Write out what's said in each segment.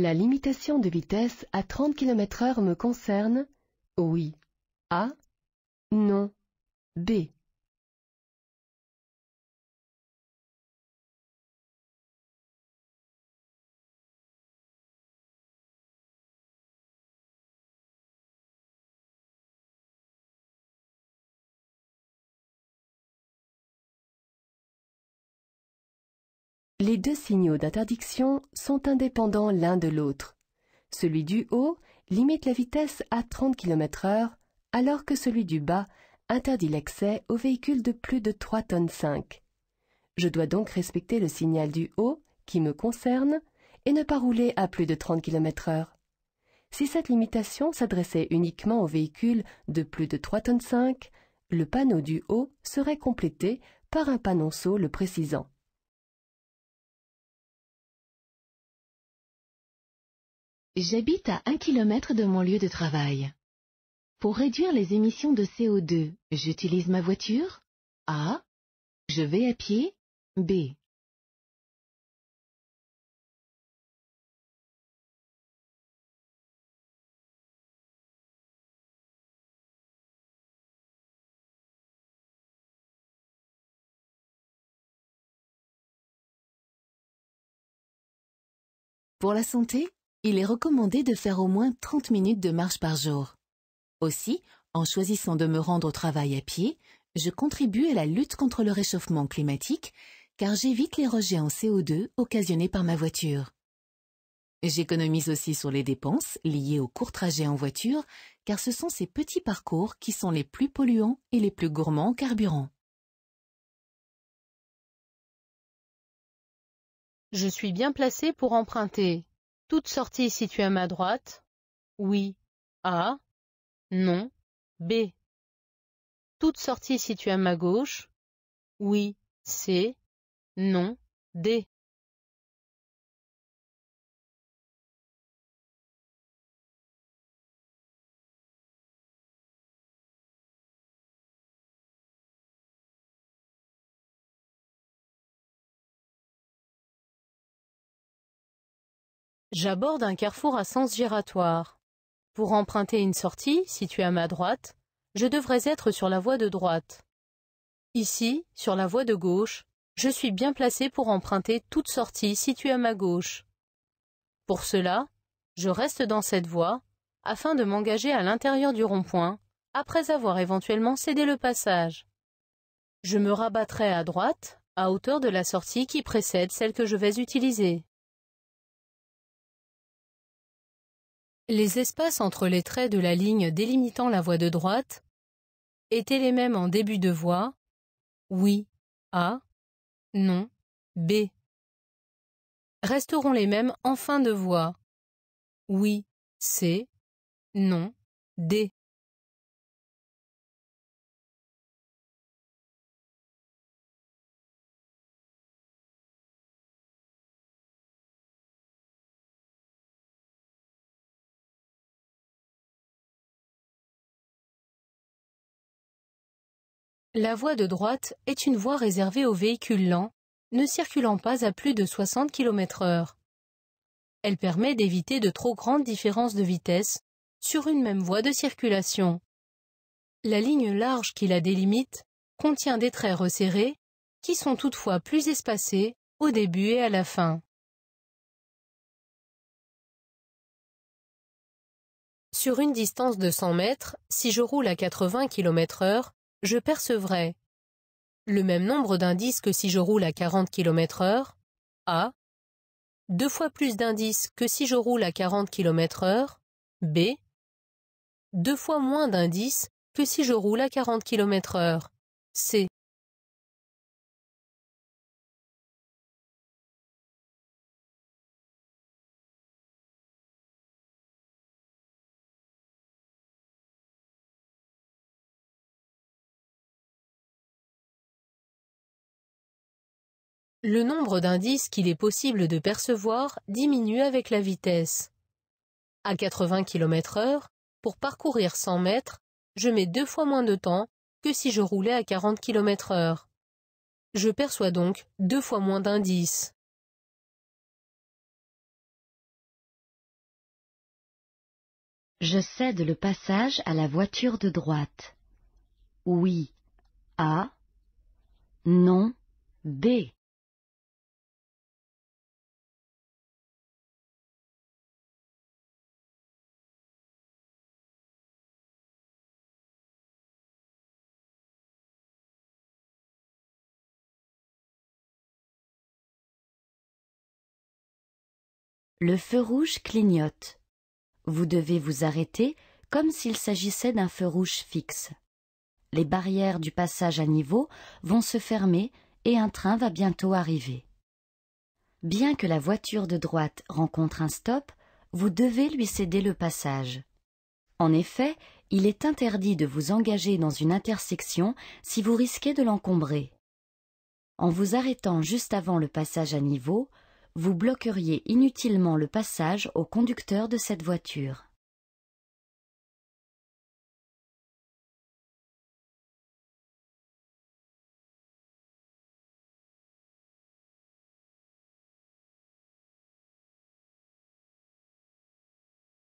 La limitation de vitesse à 30 km/h me concerne? Oui. A. Non. B. Les deux signaux d'interdiction sont indépendants l'un de l'autre. Celui du haut limite la vitesse à 30 km/h, alors que celui du bas interdit l'accès aux véhicules de plus de 3,5 tonnes. Je dois donc respecter le signal du haut, qui me concerne, et ne pas rouler à plus de 30 km/h. Si cette limitation s'adressait uniquement aux véhicules de plus de 3,5 tonnes, le panneau du haut serait complété par un panonceau le précisant. J'habite à 1 km de mon lieu de travail. Pour réduire les émissions de CO2, j'utilise ma voiture? A. Je vais à pied? B. Pour la santé, il est recommandé de faire au moins 30 minutes de marche par jour. Aussi, en choisissant de me rendre au travail à pied, je contribue à la lutte contre le réchauffement climatique car j'évite les rejets en CO2 occasionnés par ma voiture. J'économise aussi sur les dépenses liées aux courts trajets en voiture car ce sont ces petits parcours qui sont les plus polluants et les plus gourmands en carburant. Je suis bien placé pour emprunter. Toute sortie située à ma droite? Oui. A. Non. B. Toute sortie située à ma gauche? Oui. C. Non. D. J'aborde un carrefour à sens giratoire. Pour emprunter une sortie située à ma droite, je devrais être sur la voie de droite. Ici, sur la voie de gauche, je suis bien placé pour emprunter toute sortie située à ma gauche. Pour cela, je reste dans cette voie afin de m'engager à l'intérieur du rond-point, après avoir éventuellement cédé le passage. Je me rabattrai à droite, à hauteur de la sortie qui précède celle que je vais utiliser. Les espaces entre les traits de la ligne délimitant la voie de droite étaient les mêmes en début de voie? Oui. A. Non. B. Resteront les mêmes en fin de voie? Oui. C. Non. D. La voie de droite est une voie réservée aux véhicules lents, ne circulant pas à plus de 60 km/h. Elle permet d'éviter de trop grandes différences de vitesse sur une même voie de circulation. La ligne large qui la délimite contient des traits resserrés qui sont toutefois plus espacés au début et à la fin. Sur une distance de 100 mètres, si je roule à 80 km/h, je percevrai le même nombre d'indices que si je roule à 40 km/h, A. 2 fois plus d'indices que si je roule à 40 km/h, B. 2 fois moins d'indices que si je roule à 40 km/h, C. Le nombre d'indices qu'il est possible de percevoir diminue avec la vitesse. À 80 km/h, pour parcourir 100 mètres, je mets 2 fois moins de temps que si je roulais à 40 km/h. Je perçois donc 2 fois moins d'indices. Je cède le passage à la voiture de droite. Oui. A. Non. B. Le feu rouge clignote. Vous devez vous arrêter comme s'il s'agissait d'un feu rouge fixe. Les barrières du passage à niveau vont se fermer et un train va bientôt arriver. Bien que la voiture de droite rencontre un stop, vous devez lui céder le passage. En effet, il est interdit de vous engager dans une intersection si vous risquez de l'encombrer. En vous arrêtant juste avant le passage à niveau, vous bloqueriez inutilement le passage au conducteur de cette voiture.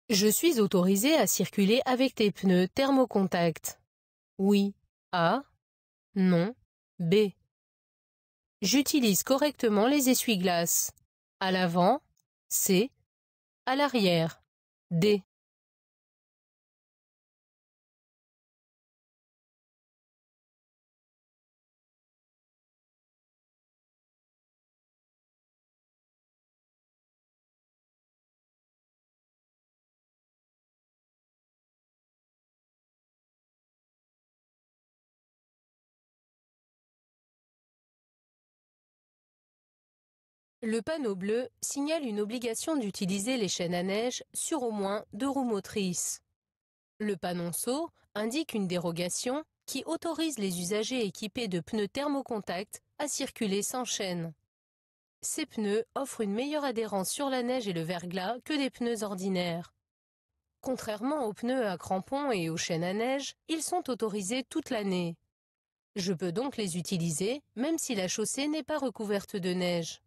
Je suis autorisé à circuler avec tes pneus thermocontact. Oui. A. Non. B. J'utilise correctement les essuie-glaces. À l'avant. C. À l'arrière. D. Le panneau bleu signale une obligation d'utiliser les chaînes à neige sur au moins 2 roues motrices. Le panonceau indique une dérogation qui autorise les usagers équipés de pneus thermocontact à circuler sans chaîne. Ces pneus offrent une meilleure adhérence sur la neige et le verglas que des pneus ordinaires. Contrairement aux pneus à crampons et aux chaînes à neige, ils sont autorisés toute l'année. Je peux donc les utiliser même si la chaussée n'est pas recouverte de neige.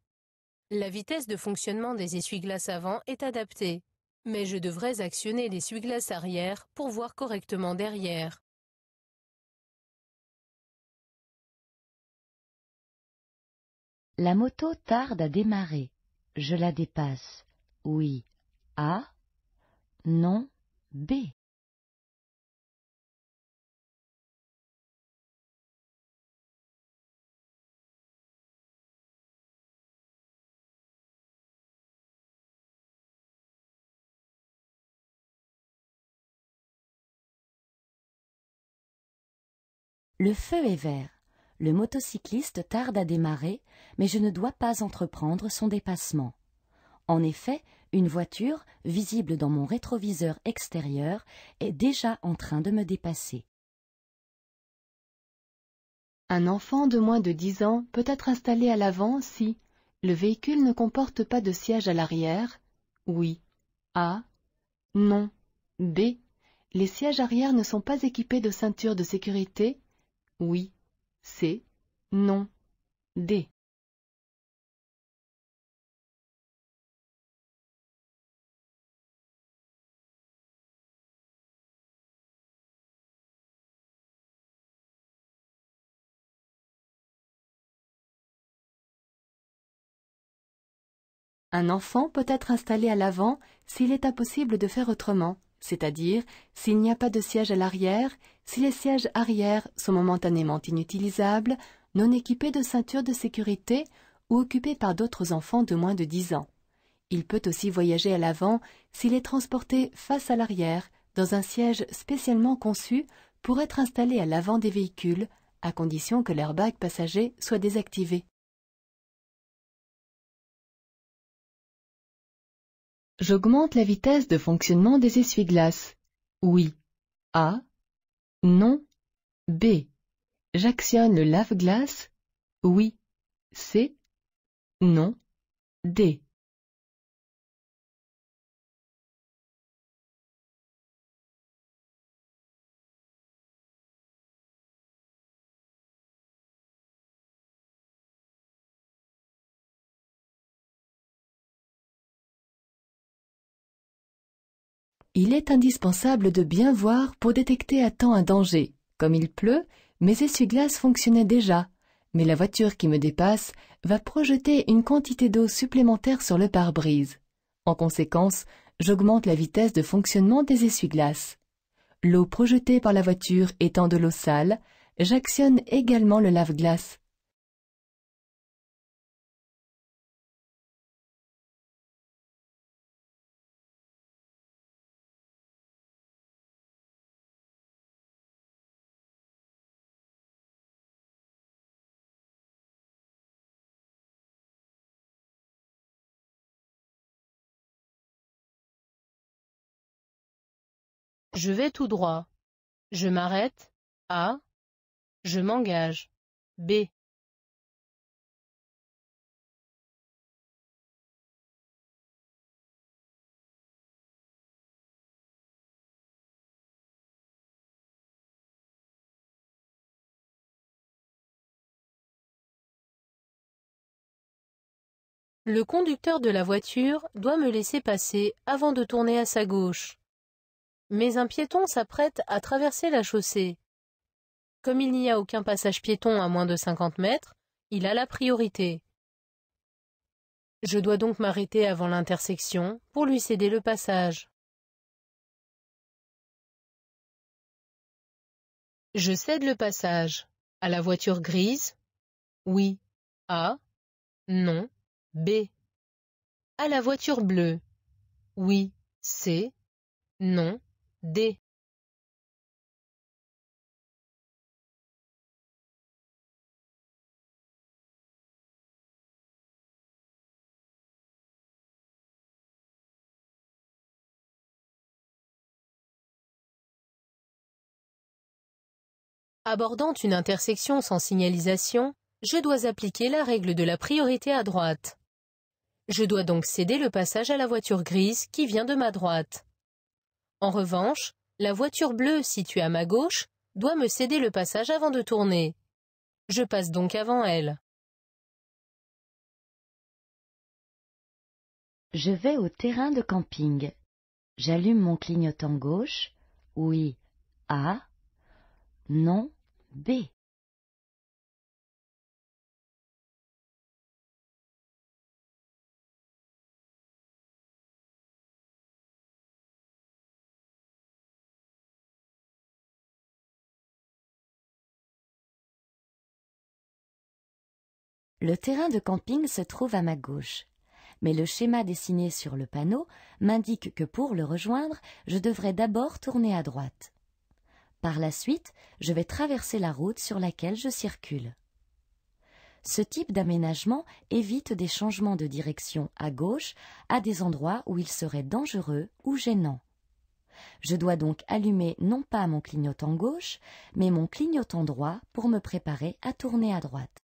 La vitesse de fonctionnement des essuie-glaces avant est adaptée, mais je devrais actionner l'essuie-glace arrière pour voir correctement derrière. La moto tarde à démarrer. Je la dépasse. Oui. A. Non. B. Le feu est vert. Le motocycliste tarde à démarrer, mais je ne dois pas entreprendre son dépassement. En effet, une voiture, visible dans mon rétroviseur extérieur, est déjà en train de me dépasser. Un enfant de moins de 10 ans peut être installé à l'avant si le véhicule ne comporte pas de siège à l'arrière. Oui. A. Non. B. Les sièges arrière ne sont pas équipés de ceinture de sécurité. Oui. C. Non. D. Un enfant peut être installé à l'avant s'il est impossible de faire autrement, c'est-à-dire s'il n'y a pas de siège à l'arrière, si les sièges arrière sont momentanément inutilisables, non équipés de ceinture de sécurité ou occupés par d'autres enfants de moins de 10 ans. Il peut aussi voyager à l'avant s'il est transporté face à l'arrière, dans un siège spécialement conçu pour être installé à l'avant des véhicules, à condition que l'airbag passager soit désactivé. J'augmente la vitesse de fonctionnement des essuie-glaces. Oui. A. Non. B. J'actionne le lave-glace. Oui. C. Non. D. Il est indispensable de bien voir pour détecter à temps un danger. Comme il pleut, mes essuie-glaces fonctionnaient déjà, mais la voiture qui me dépasse va projeter une quantité d'eau supplémentaire sur le pare-brise. En conséquence, j'augmente la vitesse de fonctionnement des essuie-glaces. L'eau projetée par la voiture étant de l'eau sale, j'actionne également le lave-glace. Je vais tout droit. Je m'arrête. A. Je m'engage. B. Le conducteur de la voiture doit me laisser passer avant de tourner à sa gauche. Mais un piéton s'apprête à traverser la chaussée. Comme il n'y a aucun passage piéton à moins de 50 mètres, il a la priorité. Je dois donc m'arrêter avant l'intersection pour lui céder le passage. Je cède le passage à la voiture grise. Oui. A. Non. B. À la voiture bleue. Oui. C. Non. D. Abordant une intersection sans signalisation, je dois appliquer la règle de la priorité à droite. Je dois donc céder le passage à la voiture grise qui vient de ma droite. En revanche, la voiture bleue située à ma gauche doit me céder le passage avant de tourner. Je passe donc avant elle. Je vais au terrain de camping. J'allume mon clignotant gauche. Oui. A. Non. B. Le terrain de camping se trouve à ma gauche, mais le schéma dessiné sur le panneau m'indique que pour le rejoindre, je devrais d'abord tourner à droite. Par la suite, je vais traverser la route sur laquelle je circule. Ce type d'aménagement évite des changements de direction à gauche à des endroits où il serait dangereux ou gênant. Je dois donc allumer non pas mon clignotant gauche, mais mon clignotant droit pour me préparer à tourner à droite.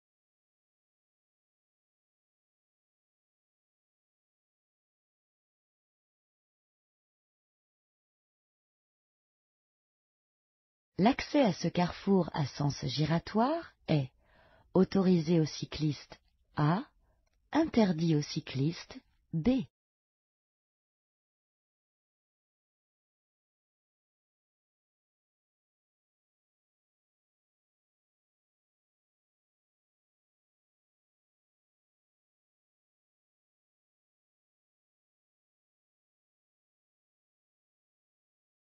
L'accès à ce carrefour à sens giratoire est autorisé aux cyclistes A, interdit aux cyclistes B.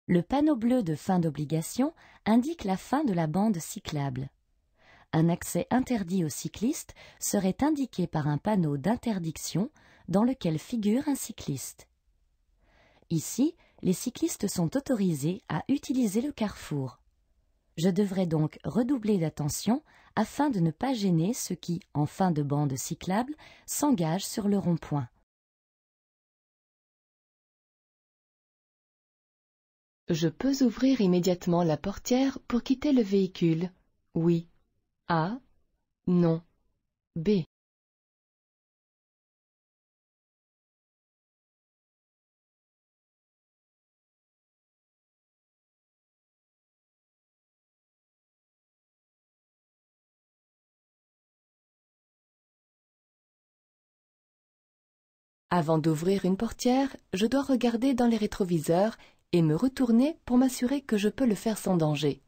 Le panneau bleu de fin d'obligation indique la fin de la bande cyclable. Un accès interdit aux cyclistes serait indiqué par un panneau d'interdiction dans lequel figure un cycliste. Ici, les cyclistes sont autorisés à utiliser le carrefour. Je devrais donc redoubler d'attention afin de ne pas gêner ceux qui, en fin de bande cyclable, s'engagent sur le rond-point. Je peux ouvrir immédiatement la portière pour quitter le véhicule. Oui. A. Non. B. Avant d'ouvrir une portière, je dois regarder dans les rétroviseurs et me retourner pour m'assurer que je peux le faire sans danger.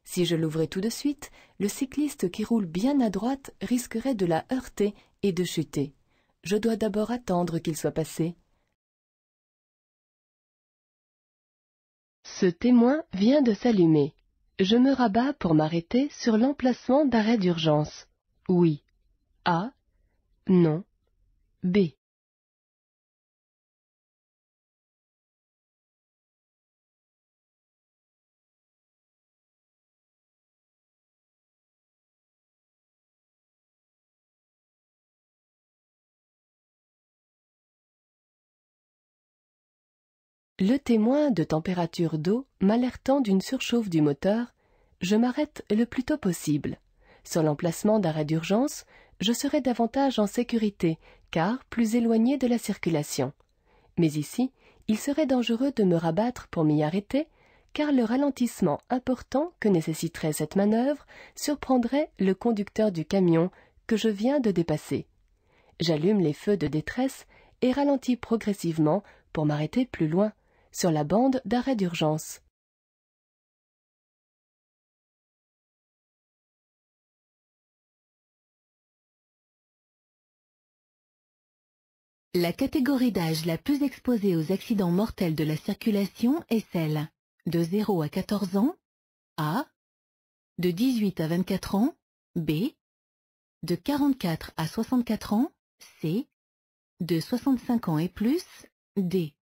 Si je l'ouvrais tout de suite, le cycliste qui roule bien à droite risquerait de la heurter et de chuter. Je dois d'abord attendre qu'il soit passé. Ce témoin vient de s'allumer. Je me rabats pour m'arrêter sur l'emplacement d'arrêt d'urgence. Oui. A. Non. B. Le témoin de température d'eau m'alertant d'une surchauffe du moteur, je m'arrête le plus tôt possible. Sur l'emplacement d'arrêt d'urgence, je serai davantage en sécurité, car plus éloigné de la circulation. Mais ici, il serait dangereux de me rabattre pour m'y arrêter, car le ralentissement important que nécessiterait cette manœuvre surprendrait le conducteur du camion que je viens de dépasser. J'allume les feux de détresse et ralentis progressivement pour m'arrêter plus loin, sur la bande d'arrêt d'urgence. La catégorie d'âge la plus exposée aux accidents mortels de la circulation est celle de 0 à 14 ans, A, de 18 à 24 ans, B, de 44 à 64 ans, C, de 65 ans et plus, D.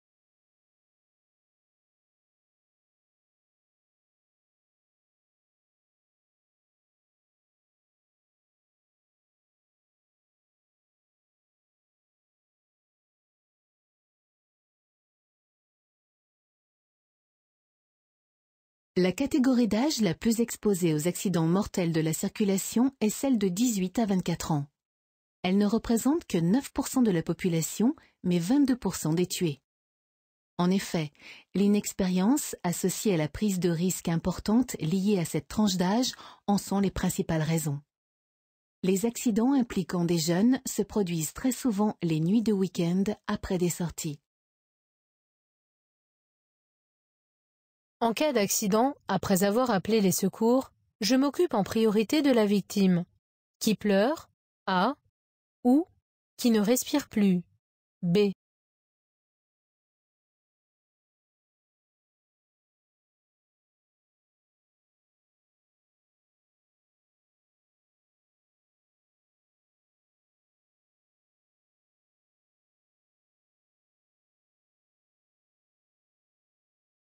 La catégorie d'âge la plus exposée aux accidents mortels de la circulation est celle de 18 à 24 ans. Elle ne représente que 9% de la population, mais 22% des tués. En effet, l'inexpérience associée à la prise de risque importante liée à cette tranche d'âge en sont les principales raisons. Les accidents impliquant des jeunes se produisent très souvent les nuits de week-end après des sorties. En cas d'accident, après avoir appelé les secours, je m'occupe en priorité de la victime, qui pleure, A, ou qui ne respire plus, B.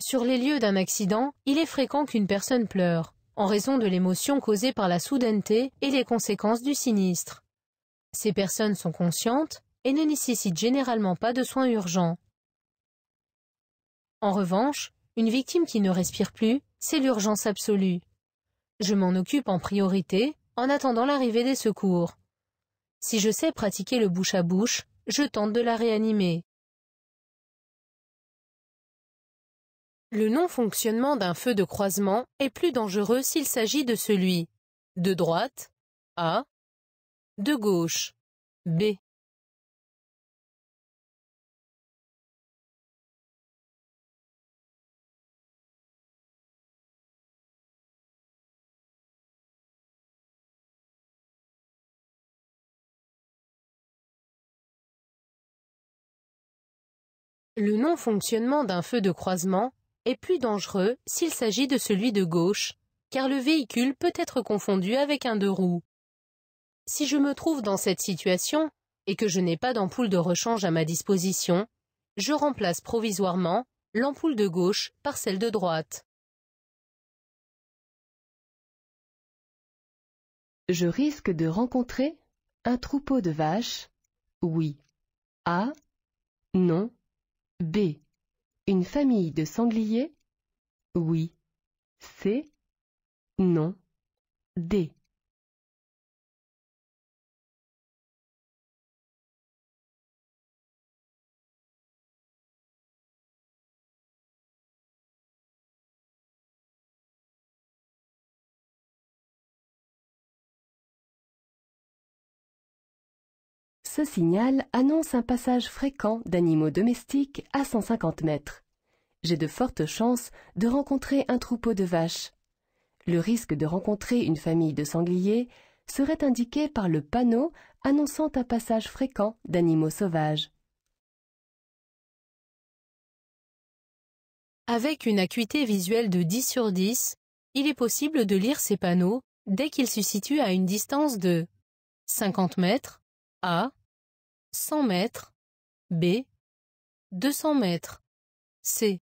Sur les lieux d'un accident, il est fréquent qu'une personne pleure, en raison de l'émotion causée par la soudaineté et les conséquences du sinistre. Ces personnes sont conscientes et ne nécessitent généralement pas de soins urgents. En revanche, une victime qui ne respire plus, c'est l'urgence absolue. Je m'en occupe en priorité en attendant l'arrivée des secours. Si je sais pratiquer le bouche à bouche, je tente de la réanimer. Le non-fonctionnement d'un feu de croisement est plus dangereux s'il s'agit de celui de droite, A, de gauche, B. Le non-fonctionnement d'un feu de croisement est plus dangereux s'il s'agit de celui de gauche, car le véhicule peut être confondu avec un deux roues. Si je me trouve dans cette situation et que je n'ai pas d'ampoule de rechange à ma disposition, je remplace provisoirement l'ampoule de gauche par celle de droite. Je risque de rencontrer un troupeau de vaches. Oui. A. Non. B. Une famille de sangliers. Oui. C. Non. D. Ce signal annonce un passage fréquent d'animaux domestiques à 150 mètres. j'ai de fortes chances de rencontrer un troupeau de vaches. Le risque de rencontrer une famille de sangliers serait indiqué par le panneau annonçant un passage fréquent d'animaux sauvages. Avec une acuité visuelle de 10 sur 10, il est possible de lire ces panneaux dès qu'ils se situent à une distance de 50 mètres, A, 100 mètres, B, 200 mètres, C.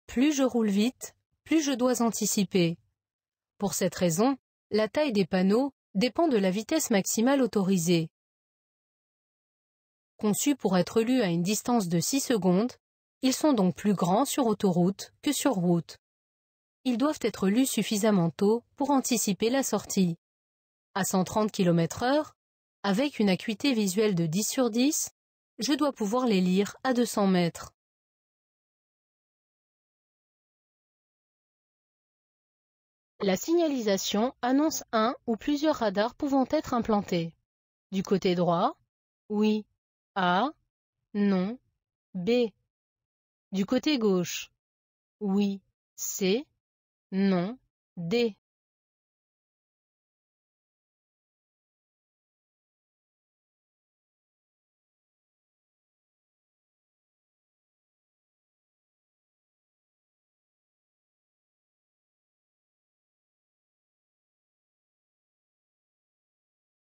Plus je roule vite, plus je dois anticiper. Pour cette raison, la taille des panneaux dépend de la vitesse maximale autorisée. Conçus pour être lus à une distance de 6 secondes, ils sont donc plus grands sur autoroute que sur route. Ils doivent être lus suffisamment tôt pour anticiper la sortie. À 130 km/h, avec une acuité visuelle de 10 sur 10, je dois pouvoir les lire à 200 mètres. La signalisation annonce un ou plusieurs radars pouvant être implantés. Du côté droit, oui, A, non, B. Du côté gauche, oui, C, non, D.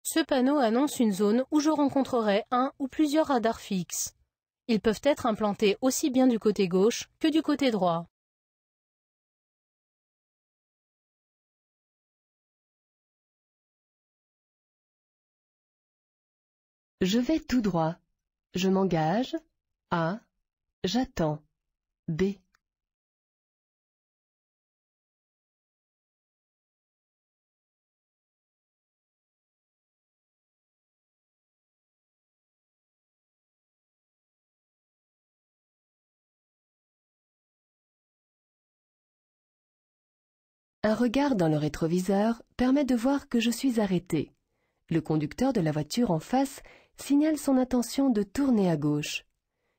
Ce panneau annonce une zone où je rencontrerai un ou plusieurs radars fixes. Ils peuvent être implantés aussi bien du côté gauche que du côté droit. Je vais tout droit. Je m'engage. A. J'attends. B. Un regard dans le rétroviseur permet de voir que je suis arrêté. Le conducteur de la voiture en face signale son intention de tourner à gauche.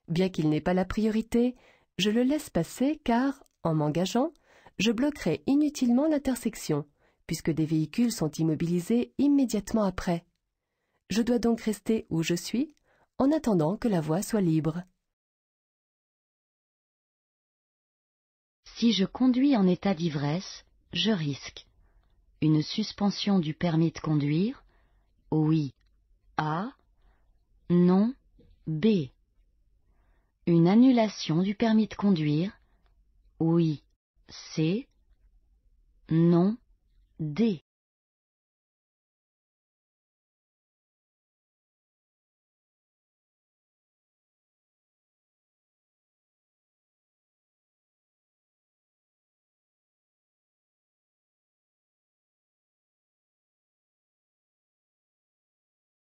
Bien qu'il n'ait pas la priorité, je le laisse passer car, en m'engageant, je bloquerai inutilement l'intersection, puisque des véhicules sont immobilisés immédiatement après. Je dois donc rester où je suis, en attendant que la voie soit libre. Si je conduis en état d'ivresse, je risque une suspension du permis de conduire, oui, A, non, B. Une annulation du permis de conduire, oui, C, non, D.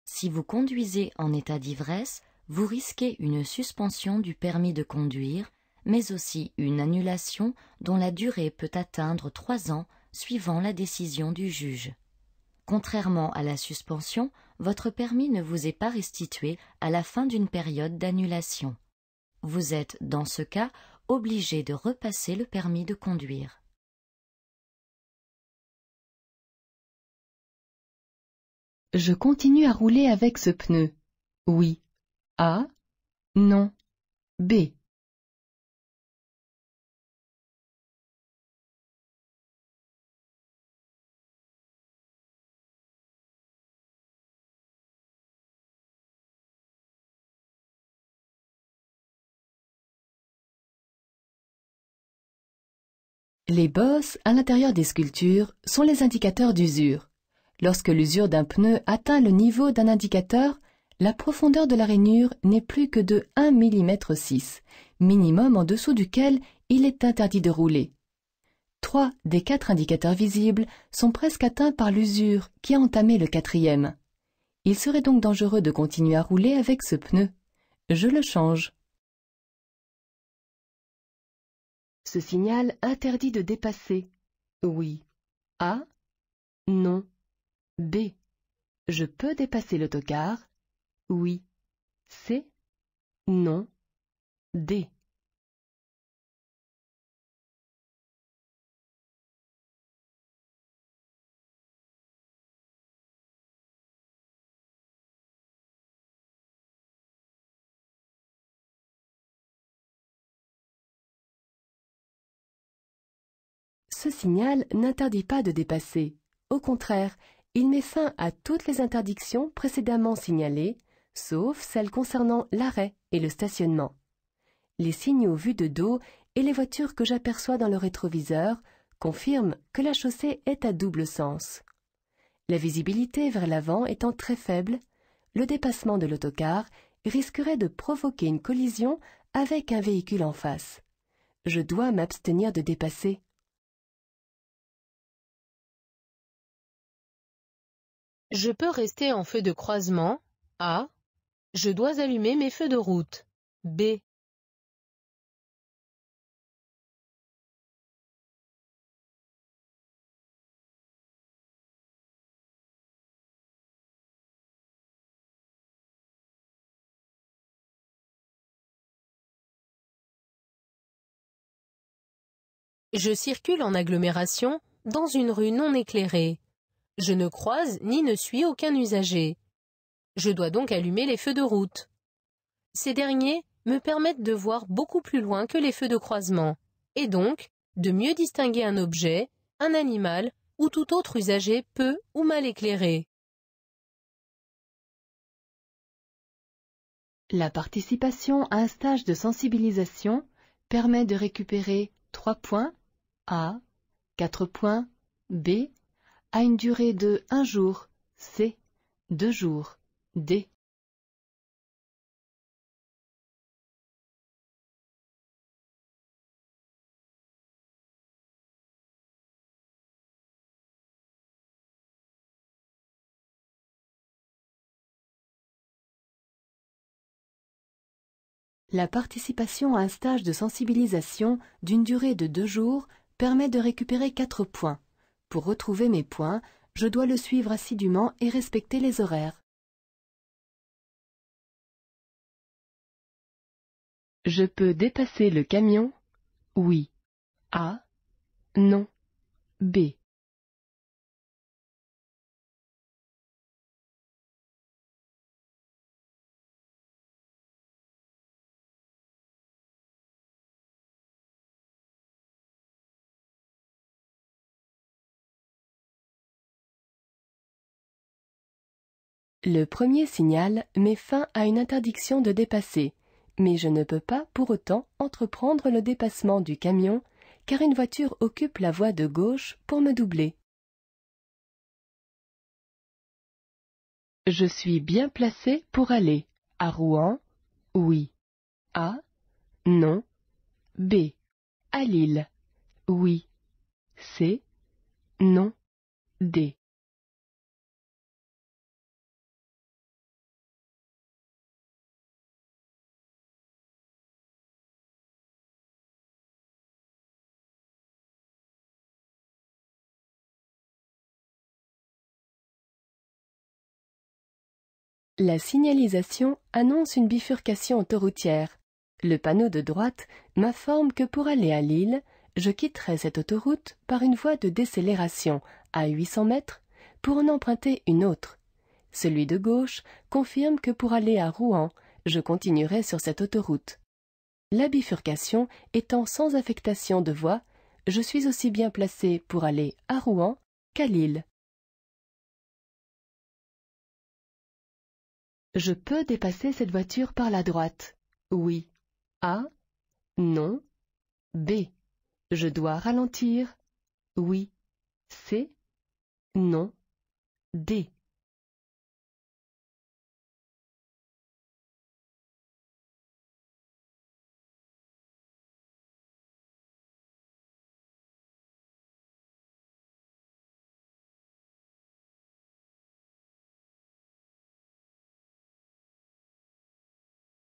Si vous conduisez en état d'ivresse, vous risquez une suspension du permis de conduire, mais aussi une annulation dont la durée peut atteindre 3 ans suivant la décision du juge. Contrairement à la suspension, votre permis ne vous est pas restitué à la fin d'une période d'annulation. Vous êtes, dans ce cas, obligé de repasser le permis de conduire. Je continue à rouler avec ce pneu. Oui. A. Non. B. Les bosses à l'intérieur des sculptures sont les indicateurs d'usure. Lorsque l'usure d'un pneu atteint le niveau d'un indicateur, la profondeur de la rainure n'est plus que de 1 mm 6, minimum en dessous duquel il est interdit de rouler. 3 des 4 indicateurs visibles sont presque atteints par l'usure qui a entamé le 4e. Il serait donc dangereux de continuer à rouler avec ce pneu. Je le change. Ce signal interdit de dépasser. Oui. A. Non. B. Je peux dépasser l'autocar. Oui. C. Non. D. Ce signal n'interdit pas de dépasser. Au contraire, il met fin à toutes les interdictions précédemment signalées, sauf celles concernant l'arrêt et le stationnement. Les signaux vus de dos et les voitures que j'aperçois dans le rétroviseur confirment que la chaussée est à double sens. La visibilité vers l'avant étant très faible, le dépassement de l'autocar risquerait de provoquer une collision avec un véhicule en face. Je dois m'abstenir de dépasser. Je peux rester en feu de croisement. A. Je dois allumer mes feux de route. B. Je circule en agglomération dans une rue non éclairée. Je ne croise ni ne suis aucun usager. Je dois donc allumer les feux de route. Ces derniers me permettent de voir beaucoup plus loin que les feux de croisement, et donc de mieux distinguer un objet, un animal ou tout autre usager peu ou mal éclairé. La participation à un stage de sensibilisation permet de récupérer 3 points A, 4 points B, à une durée de 1 jour C, 2 jours D. La participation à un stage de sensibilisation d'une durée de 2 jours permet de récupérer 4 points. Pour retrouver mes points, je dois le suivre assidûment et respecter les horaires. Je peux dépasser le camion? Oui. A. Non. B. Le premier signal met fin à une interdiction de dépasser, mais je ne peux pas pour autant entreprendre le dépassement du camion car une voiture occupe la voie de gauche pour me doubler. Je suis bien placé pour aller à Rouen? Oui. A. Non. B. À Lille? Oui. C. Non. D. La signalisation annonce une bifurcation autoroutière. Le panneau de droite m'informe que pour aller à Lille, je quitterai cette autoroute par une voie de décélération à 800 mètres pour en emprunter une autre. Celui de gauche confirme que pour aller à Rouen, je continuerai sur cette autoroute. La bifurcation étant sans affectation de voie, je suis aussi bien placé pour aller à Rouen qu'à Lille. Je peux dépasser cette voiture par la droite? Oui. A. Non. B. Je dois ralentir? Oui. C. Non. D.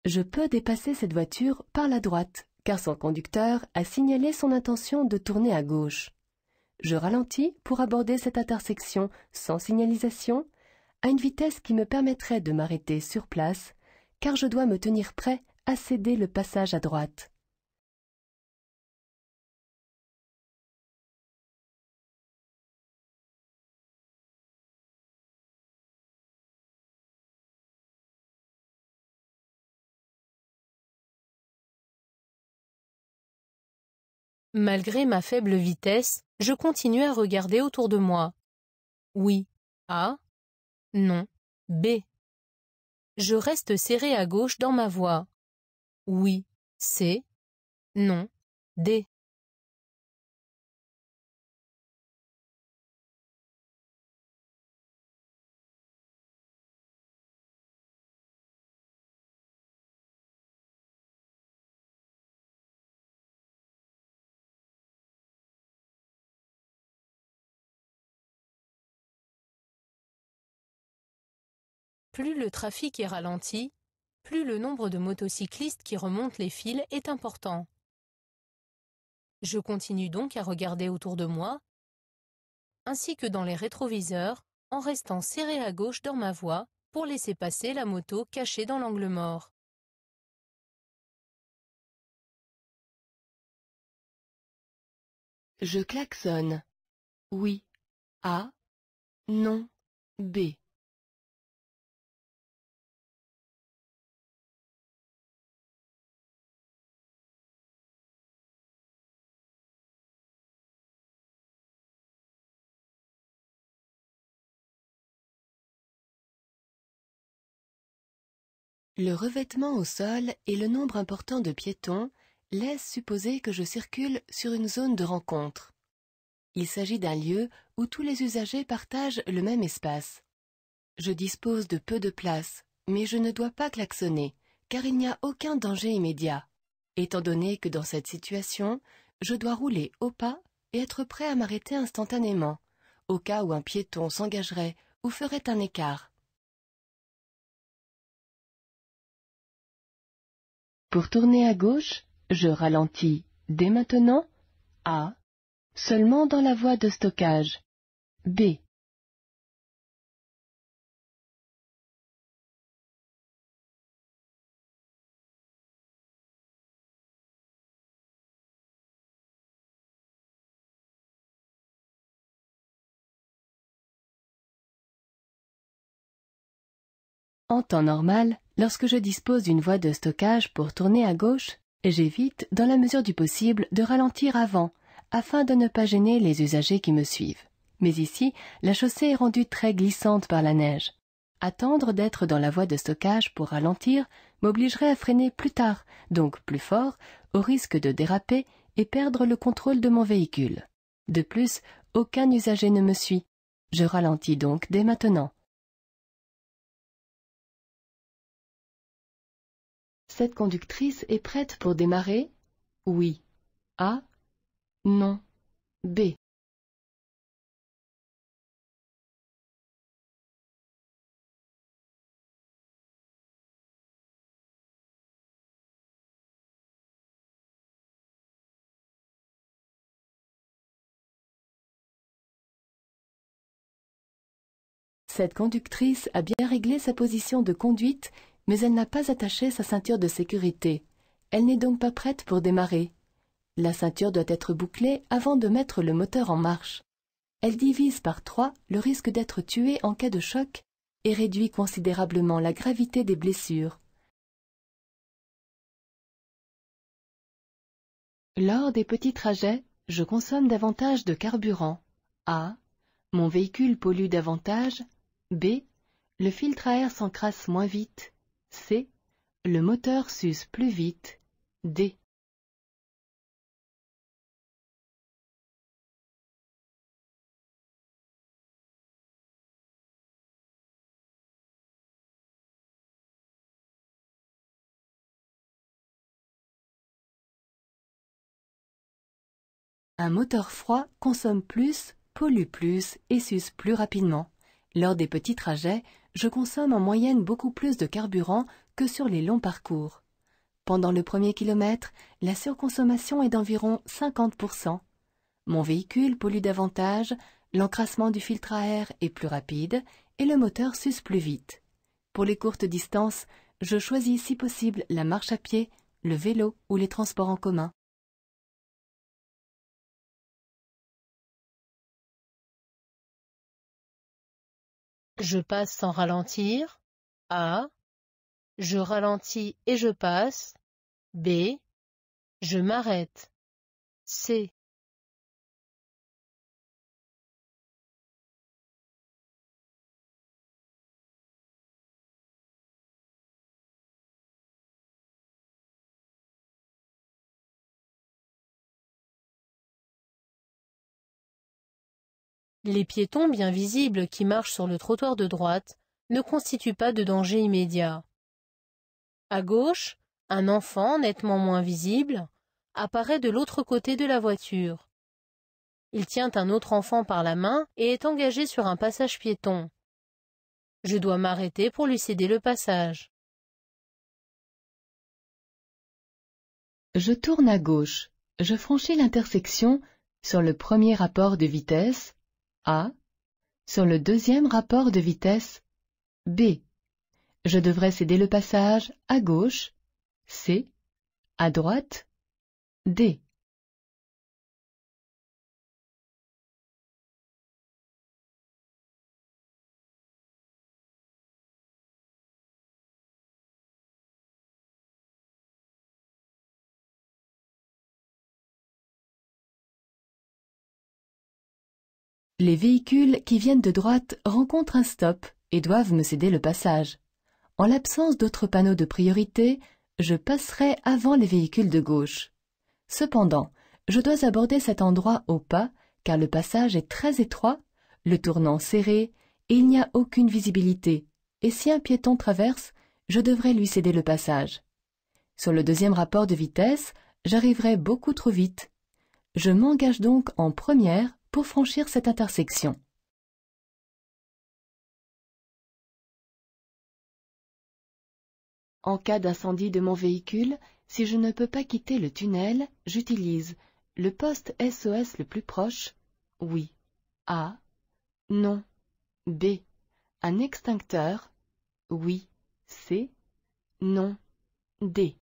Je peux dépasser cette voiture par la droite, car son conducteur a signalé son intention de tourner à gauche. Je ralentis pour aborder cette intersection sans signalisation, à une vitesse qui me permettrait de m'arrêter sur place, car je dois me tenir prêt à céder le passage à droite. Malgré ma faible vitesse, je continue à regarder autour de moi. Oui, A. Non, B. Je reste serré à gauche dans ma voie. Oui, C. Non, D. Plus le trafic est ralenti, plus le nombre de motocyclistes qui remontent les fils est important. Je continue donc à regarder autour de moi, ainsi que dans les rétroviseurs, en restant serré à gauche dans ma voie pour laisser passer la moto cachée dans l'angle mort. Je klaxonne. Oui, A. Non, B. Le revêtement au sol et le nombre important de piétons laissent supposer que je circule sur une zone de rencontre. Il s'agit d'un lieu où tous les usagers partagent le même espace. Je dispose de peu de place, mais je ne dois pas klaxonner, car il n'y a aucun danger immédiat, étant donné que dans cette situation, je dois rouler au pas et être prêt à m'arrêter instantanément, au cas où un piéton s'engagerait ou ferait un écart. Pour tourner à gauche, je ralentis dès maintenant. A. Seulement dans la voie de stockage. B. En temps normal, lorsque je dispose d'une voie de stockage pour tourner à gauche, j'évite, dans la mesure du possible, de ralentir avant, afin de ne pas gêner les usagers qui me suivent. Mais ici, la chaussée est rendue très glissante par la neige. Attendre d'être dans la voie de stockage pour ralentir m'obligerait à freiner plus tard, donc plus fort, au risque de déraper et perdre le contrôle de mon véhicule. De plus, aucun usager ne me suit. Je ralentis donc dès maintenant. Cette conductrice est prête pour démarrer? Oui. A. Non. B. Cette conductrice a bien réglé sa position de conduite, mais elle n'a pas attaché sa ceinture de sécurité. Elle n'est donc pas prête pour démarrer. La ceinture doit être bouclée avant de mettre le moteur en marche. Elle divise par 3 le risque d'être tuée en cas de choc et réduit considérablement la gravité des blessures. Lors des petits trajets, je consomme davantage de carburant. A. Mon véhicule pollue davantage. B. Le filtre à air s'encrasse moins vite. C. Le moteur s'use plus vite. D. Un moteur froid consomme plus, pollue plus et s'use plus rapidement. Lors des petits trajets, je consomme en moyenne beaucoup plus de carburant que sur les longs parcours. Pendant le premier kilomètre, la surconsommation est d'environ 50%. Mon véhicule pollue davantage, l'encrassement du filtre à air est plus rapide et le moteur s'use plus vite. Pour les courtes distances, je choisis si possible la marche à pied, le vélo ou les transports en commun. Je passe sans ralentir. A. Je ralentis et je passe. B. Je m'arrête. C. Les piétons bien visibles qui marchent sur le trottoir de droite ne constituent pas de danger immédiat. À gauche, un enfant nettement moins visible apparaît de l'autre côté de la voiture. Il tient un autre enfant par la main et est engagé sur un passage piéton. Je dois m'arrêter pour lui céder le passage. Je tourne à gauche. Je franchis l'intersection sur le premier rapport de vitesse A, sur le deuxième rapport de vitesse B. Je devrais céder le passage à gauche, C, à droite, D. Les véhicules qui viennent de droite rencontrent un stop et doivent me céder le passage. En l'absence d'autres panneaux de priorité, je passerai avant les véhicules de gauche. Cependant, je dois aborder cet endroit au pas car le passage est très étroit, le tournant serré et il n'y a aucune visibilité. Et si un piéton traverse, je devrais lui céder le passage. Sur le deuxième rapport de vitesse, j'arriverai beaucoup trop vite. Je m'engage donc en première pour franchir cette intersection. En cas d'incendie de mon véhicule, si je ne peux pas quitter le tunnel, j'utilise le poste SOS le plus proche, oui, A, non, B, un extincteur, oui, C, non, D.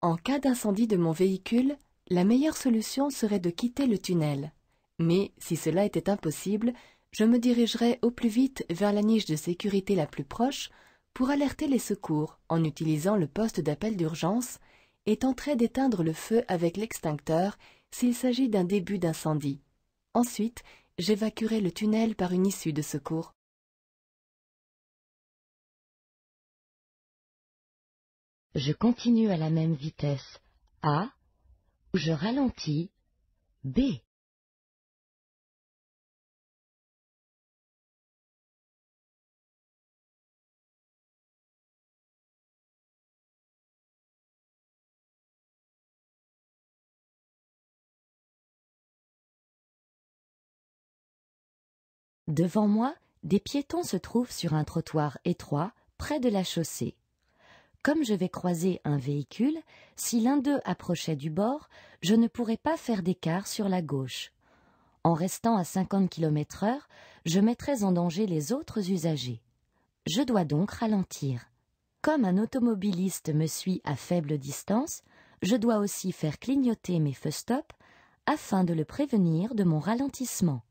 En cas d'incendie de mon véhicule, la meilleure solution serait de quitter le tunnel. Mais si cela était impossible, je me dirigerais au plus vite vers la niche de sécurité la plus proche pour alerter les secours en utilisant le poste d'appel d'urgence et tenterai d'éteindre le feu avec l'extincteur s'il s'agit d'un début d'incendie. Ensuite, j'évacuerai le tunnel par une issue de secours. Je continue à la même vitesse. A. Je ralentis. B. Devant moi, des piétons se trouvent sur un trottoir étroit près de la chaussée. Comme je vais croiser un véhicule, si l'un d'eux approchait du bord, je ne pourrais pas faire d'écart sur la gauche. En restant à 50 km/h, je mettrais en danger les autres usagers. Je dois donc ralentir. Comme un automobiliste me suit à faible distance, je dois aussi faire clignoter mes feux stop afin de le prévenir de mon ralentissement.